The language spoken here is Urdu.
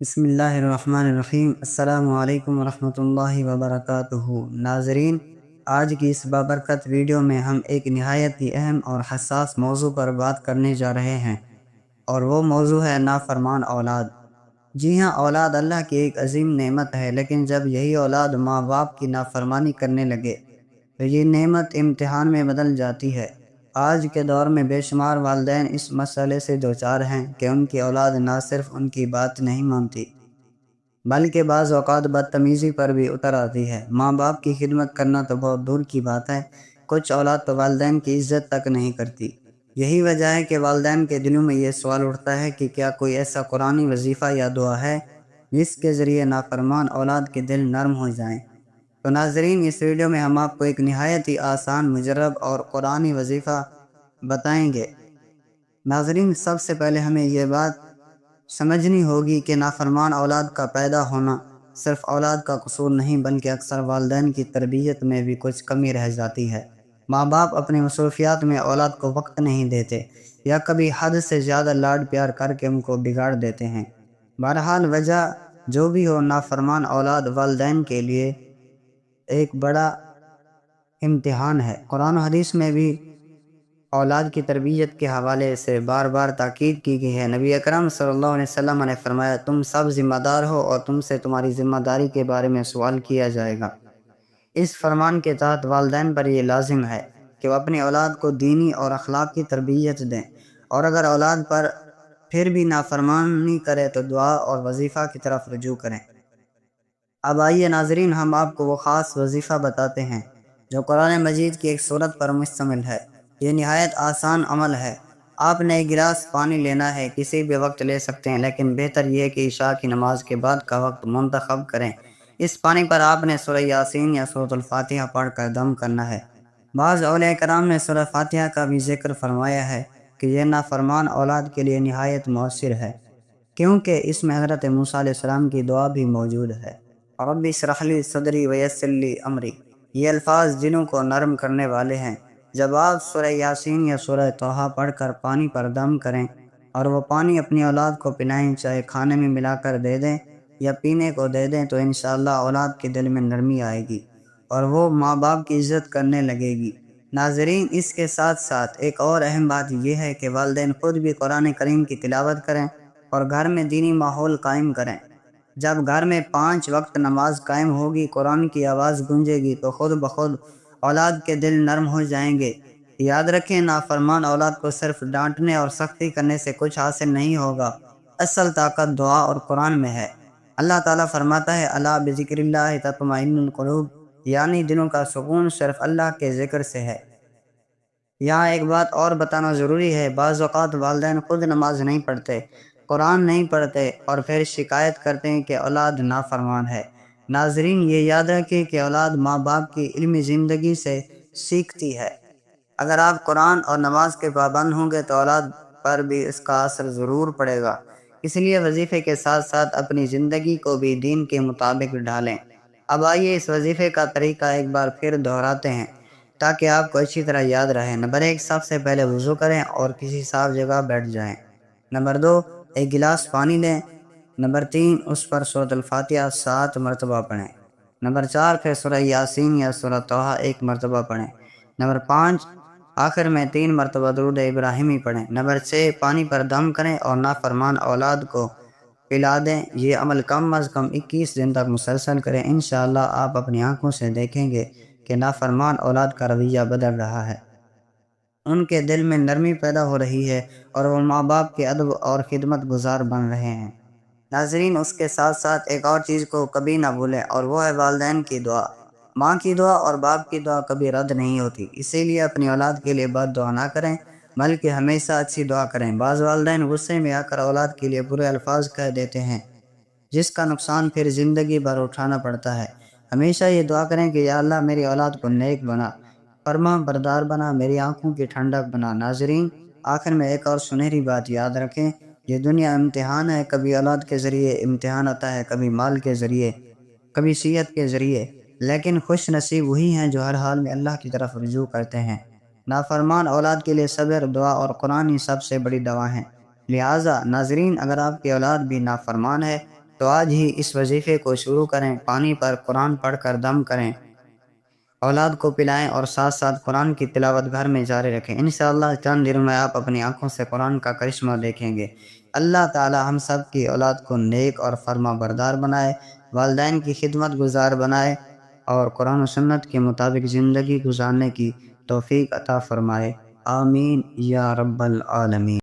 بسم اللہ الرحمن الرحیم۔ السلام علیکم ورحمۃ اللہ وبرکاتہ۔ ناظرین، آج کی اس بابرکت ویڈیو میں ہم ایک نہایت ہی اہم اور حساس موضوع پر بات کرنے جا رہے ہیں، اور وہ موضوع ہے نافرمان اولاد۔ جی ہاں، اولاد اللہ کی ایک عظیم نعمت ہے، لیکن جب یہی اولاد ماں باپ کی نافرمانی کرنے لگے تو یہ نعمت امتحان میں بدل جاتی ہے۔ آج کے دور میں بے شمار والدین اس مسئلے سے دوچار ہیں کہ ان کی اولاد نہ صرف ان کی بات نہیں مانتی، بلکہ بعض اوقات بدتمیزی پر بھی اتر آتی ہے۔ ماں باپ کی خدمت کرنا تو بہت دور کی بات ہے، کچھ اولاد تو والدین کی عزت تک نہیں کرتی۔ یہی وجہ ہے کہ والدین کے دلوں میں یہ سوال اٹھتا ہے کہ کیا کوئی ایسا قرآنی وظیفہ یا دعا ہے جس کے ذریعے نافرمان اولاد کے دل نرم ہو جائیں۔ تو ناظرین، اس ویڈیو میں ہم آپ کو ایک نہایت ہی آسان، مجرب اور قرآنی وظیفہ بتائیں گے۔ ناظرین، سب سے پہلے ہمیں یہ بات سمجھنی ہوگی کہ نافرمان اولاد کا پیدا ہونا صرف اولاد کا قصور نہیں، بلکہ اکثر والدین کی تربیت میں بھی کچھ کمی رہ جاتی ہے۔ ماں باپ اپنی مصروفیات میں اولاد کو وقت نہیں دیتے، یا کبھی حد سے زیادہ لاڈ پیار کر کے ان کو بگاڑ دیتے ہیں۔ بہرحال، وجہ جو بھی ہو، نافرمان اولاد والدین کے لیے ایک بڑا امتحان ہے۔ قرآن و حدیث میں بھی اولاد کی تربیت کے حوالے سے بار بار تاکید کی گئی ہے۔ نبی اکرم صلی اللہ علیہ وسلم نے فرمایا، تم سب ذمہ دار ہو اور تم سے تمہاری ذمہ داری کے بارے میں سوال کیا جائے گا۔ اس فرمان کے تحت والدین پر یہ لازم ہے کہ وہ اپنی اولاد کو دینی اور اخلاقی تربیت دیں، اور اگر اولاد پر پھر بھی نافرمانی کرے تو دعا اور وظیفہ کی طرف رجوع کریں۔ اب آئیے ناظرین، ہم آپ کو وہ خاص وظیفہ بتاتے ہیں جو قرآن مجید کی ایک سورت پر مشتمل ہے۔ یہ نہایت آسان عمل ہے۔ آپ نے ایک گلاس پانی لینا ہے، کسی بھی وقت لے سکتے ہیں، لیکن بہتر یہ ہے کہ عشاء کی نماز کے بعد کا وقت منتخب کریں۔ اس پانی پر آپ نے سورہ یاسین یا سورۃ الفاتحہ پڑھ کر دم کرنا ہے۔ بعض اولیاء کرام نے سورہ فاتحہ کا بھی ذکر فرمایا ہے کہ یہ نافرمان اولاد کے لیے نہایت مؤثر ہے، کیونکہ اس میں حضرت موسیٰ علیہ السلام کی دعا بھی موجود ہے۔ رب اشرح لی صدری ویسر لی امری، یہ الفاظ دلوں کو نرم کرنے والے ہیں۔ جب آپ سورہ یاسین یا سورہ طٰہٰ پڑھ کر پانی پر دم کریں اور وہ پانی اپنی اولاد کو پلائیں، چاہے کھانے میں ملا کر دے دیں یا پینے کو دے دیں، تو انشاءاللہ اولاد کے دل میں نرمی آئے گی اور وہ ماں باپ کی عزت کرنے لگے گی۔ ناظرین، اس کے ساتھ ساتھ ایک اور اہم بات یہ ہے کہ والدین خود بھی قرآن کریم کی تلاوت کریں اور گھر میں دینی ماحول قائم کریں۔ جب گھر میں 5 وقت نماز قائم ہوگی، قرآن کی آواز گونجے گی، تو خود بخود اولاد کے دل نرم ہو جائیں گے۔ یاد رکھیں، نافرمان اولاد کو صرف ڈانٹنے اور سختی کرنے سے کچھ حاصل نہیں ہوگا۔ اصل طاقت دعا اور قرآن میں ہے۔ اللہ تعالیٰ فرماتا ہے، الا بذکر اللہ تطمئن القلوب، یعنی دلوں کا سکون صرف اللہ کے ذکر سے ہے۔ یہاں ایک بات اور بتانا ضروری ہے، بعض اوقات والدین خود نماز نہیں پڑھتے، قرآن نہیں پڑھتے، اور پھر شکایت کرتے ہیں کہ اولاد نافرمان ہے۔ ناظرین، یہ یاد رکھیں کہ اولاد ماں باپ کی علمی زندگی سے سیکھتی ہے۔ اگر آپ قرآن اور نماز کے پابند ہوں گے تو اولاد پر بھی اس کا اثر ضرور پڑے گا۔ اس لیے وظیفے کے ساتھ ساتھ اپنی زندگی کو بھی دین کے مطابق ڈھالیں۔ اب آئیے اس وظیفے کا طریقہ ایک بار پھر دہراتے ہیں تاکہ آپ کو اچھی طرح یاد رہے۔ نمبر 1، سب سے پہلے وضو کریں اور کسی صاف جگہ بیٹھ جائیں۔ نمبر 2، ایک گلاس پانی لیں۔ نمبر 3، اس پر سورۃ الفاتحہ 7 مرتبہ پڑھیں۔ نمبر 4، پھر سورہ یاسین یا سورہ طٰہٰ 1 مرتبہ پڑھیں۔ نمبر 5، آخر میں 3 مرتبہ درود ابراہیمی پڑھیں۔ نمبر 6، پانی پر دم کریں اور نافرمان اولاد کو پلا دیں۔ یہ عمل کم از کم 21 دن تک مسلسل کریں۔ انشاءاللہ آپ اپنی آنکھوں سے دیکھیں گے کہ نافرمان اولاد کا رویہ بدل رہا ہے، ان کے دل میں نرمی پیدا ہو رہی ہے اور وہ ماں باپ کے ادب اور خدمت گزار بن رہے ہیں۔ ناظرین، اس کے ساتھ ساتھ ایک اور چیز کو کبھی نہ بھولیں، اور وہ ہے والدین کی دعا۔ ماں کی دعا اور باپ کی دعا کبھی رد نہیں ہوتی، اسی لیے اپنی اولاد کے لیے بد دعا نہ کریں، بلکہ ہمیشہ اچھی دعا کریں۔ بعض والدین غصے میں آ کر اولاد کے لیے برے الفاظ کہہ دیتے ہیں، جس کا نقصان پھر زندگی بھر اٹھانا پڑتا ہے۔ ہمیشہ یہ دعا کریں کہ یا اللہ، میری اولاد کو نیک بنا، فرما بردار بنا، میری آنکھوں کی ٹھنڈک بنا۔ ناظرین، آخر میں ایک اور سنہری بات یاد رکھیں، یہ دنیا امتحان ہے۔ کبھی اولاد کے ذریعے امتحان آتا ہے، کبھی مال کے ذریعے، کبھی صحت کے ذریعے، لیکن خوش نصیب وہی ہیں جو ہر حال میں اللہ کی طرف رجوع کرتے ہیں۔ نافرمان اولاد کے لیے صبر، دعا اور قرآن ہی سب سے بڑی دوا ہیں۔ لہٰذا ناظرین، اگر آپ کی اولاد بھی نافرمان ہے تو آج ہی اس وظیفے کو شروع کریں۔ پانی پر قرآن پڑھ کر دم کریں، اولاد کو پلائیں اور ساتھ ساتھ قرآن کی تلاوت گھر میں جاری رکھیں۔ انشاءاللہ چند دنوں میں آپ اپنی آنکھوں سے قرآن کا کرشمہ دیکھیں گے۔ اللہ تعالی ہم سب کی اولاد کو نیک اور فرما بردار بنائے، والدین کی خدمت گزار بنائے اور قرآن و سنت کے مطابق زندگی گزارنے کی توفیق عطا فرمائے۔ آمین یا رب العالمین۔